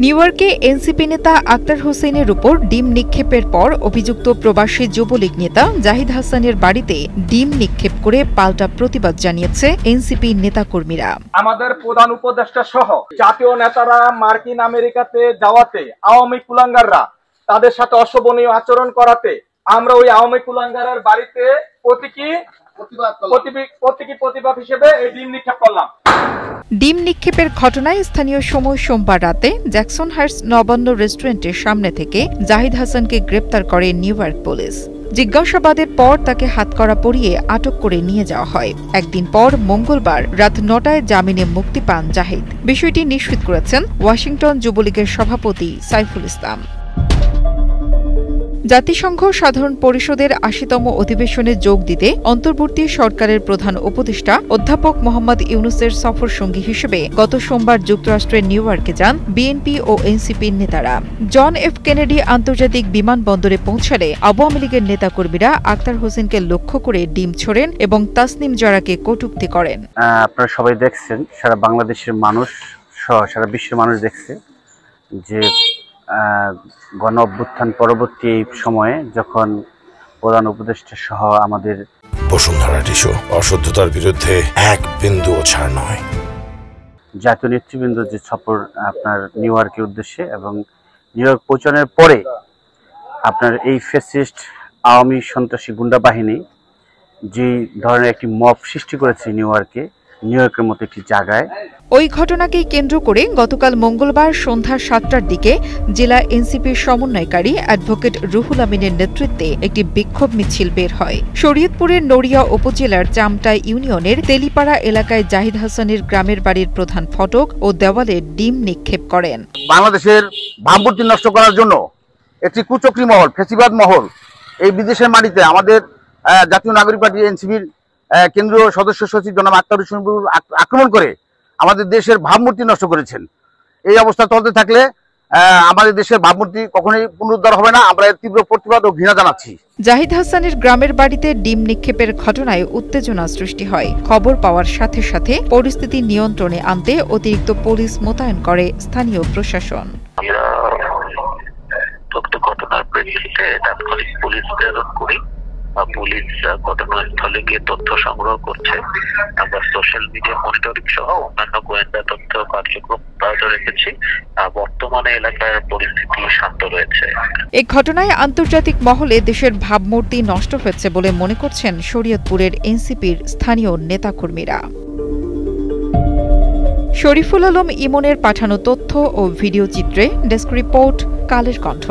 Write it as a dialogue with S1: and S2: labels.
S1: New ইয়র্কে NCP নেতা আক্তার হোসেনের উপর ডিম নিক্ষেপের পর অভিযুক্ত প্রবাসী যুবলীগ নেতা জাহিদ হাসানের বাড়িতে ডিম নিক্ষেপ করে পাল্টা প্রতিবাদ জানিয়েছে এনসিপি নেতাকর্মীরা।
S2: আমাদের প্রধান উপদেষ্টা সহ জাতীয় নেতারা মার্কিন আমেরিকাতে যাওয়াতে আওয়ামী কুলাঙ্গাররা তাদের সাথে অশোভনীয় আচরণ করাতে আমরা ওই আওয়ামী কুলাঙ্গারের বাড়িতে প্রতিবাদ হিসেবে এই ডিম নিক্ষেপ করলাম।
S1: ডিম নিক্ষেপের ঘটনায় স্থানীয় সময় সোমবার রাতে জ্যাকসন হাইটস নবান্ন রেস্টুরেন্টের সামনে থেকে জাহিদ হাসানকে গ্রেপ্তার করে নিউ ইয়র্ক পুলিশ। জিজ্ঞাসাবাদের পর তাকে হাতকড়া পরিয়ে আটক করে নিয়ে যাওয়া হয়। একদিন পর মঙ্গলবার রাত ৯টায় জামিনে মুক্তি পান জাহিদ। বিষয়টি নিশ্চিত করেছেন ওয়াশিংটন যুবলীগের সভাপতি সাইফুল ইসলাম। জাতিসংঘ সাধারণ পরিষদের ৮০তম অধিবেশনে যোগ দিতে অন্তর্বর্তী সরকারের প্রধান উপদেষ্টা অধ্যাপক মোহাম্মদ ইউনূসের সফর সঙ্গী হিসেবে গত সোমবার যুক্তরাষ্ট্রের নিউ ইয়র্কে যান বিএনপি ও এনসিপির নেতারা। জন এফ কেনেডি আন্তর্জাতিক বিমানবন্দরে পৌঁছালে আওয়ামী লীগের নেতাকর্মীরা আক্তার হোসেনকে লক্ষ্য করে ডিম ছোড়েন এবং তাসনিম জারাকে কটূক্তি করেন।
S3: আপনারা সবাই দেখছেন, সারা বাংলাদেশের মানুষ সহ সারা বিশ্বের মানুষ দেখছে যে গণ অভ্যুত্থান পরবর্তী এই সময়ে যখন প্রধান উপদেষ্টা সহ আমাদের
S4: বসুন্ধরা টিস্যু অশুদ্ধতার বিরুদ্ধে এক বিন্দুও ছাড় নয়।
S3: জাতীয় নেতৃবৃন্দ যে সফর আপনার নিউ ইয়র্কের উদ্দেশ্যে এবং নিউ ইয়র্ক পৌঁছানোর পরে আপনার এই ফ্যাসিস্ট আওয়ামী সন্ত্রাসী গুন্ডা বাহিনী যে ধরনের একটি মব সৃষ্টি করেছে নিউ ইয়র্কের মতো একটি জায়গায়।
S1: ওই ঘটনাকেই কেন্দ্র করে গতকাল মঙ্গলবার সন্ধ্যা ৭টার দিকে জেলা এনসিপির সমন্বয়কারী অ্যাডভোকেট রুহুল আমিনের নেতৃত্বে একটি বিক্ষোভ মিছিল বের হয়। শরীয়তপুরের নড়িয়া উপজেলার চামটা ইউনিয়নের তেলিপাড়া এলাকায় জাহিদ হাসানের গ্রামের বাড়ির প্রধান ফটক ও দেওয়ালে ডিম নিক্ষেপ করেন।
S5: বাংলাদেশের ভাবমূর্তি নষ্ট করার জন্য একটি কুচক্রী মহল, ফ্যাসিবাদ মহল এই বিদেশের মাটিতে আমাদের জাতীয় নাগরিক পার্টি এনসিপির কেন্দ্রীয় সদস্য সচিব জনাব আক্তার হোসেন আক্রমণ করে আমাদের দেশের ভাবমূর্তি নষ্ট করেছেন। এই অবস্থা চলতে থাকলে আমাদের দেশের ভাবমূর্তি কখনোই পুনরুদ্ধার হবে না। আমরা এর তীব্র প্রতিবাদ ও ঘৃণা জানাচ্ছি।
S1: জাহিদ হাসানের গ্রামের বাড়িতে ডিম নিক্ষেপের ঘটনায় উত্তেজনা সৃষ্টি হয়। খবর পাওয়ার সাথে সাথে পরিস্থিতি নিয়ন্ত্রণে আনতে অতিরিক্ত পুলিশ মোতায়েন করে স্থানীয় প্রশাসন।
S6: ঘটনার প্রেক্ষিতে তাৎক্ষণিক পুলিশ প্রেরণ করি। পুলিশ ঘটনাস্থলে গিয়ে তথ্য সংগ্রহ করছে। আমরা সোশ্যাল মিডিয়া মনিটরিং সহ অন্যান্য গোয়েন্দা তথ্য কার্যক্রম অব্যাহত রেখেছি। বর্তমানে এলাকার পরিস্থিতি শান্ত রয়েছে।
S1: এই ঘটনায় আন্তর্জাতিক মহলে দেশের ভাবমূর্তি নষ্ট হয়েছে বলে মনে করছেন শরীয়তপুরের এনসিপির স্থানীয় নেতাকর্মীরা। শরীফুল আলম ইমনের পাঠানো তথ্য ও ভিডিও চিত্রে ডেস্ক রিপোর্ট, কালের কণ্ঠ।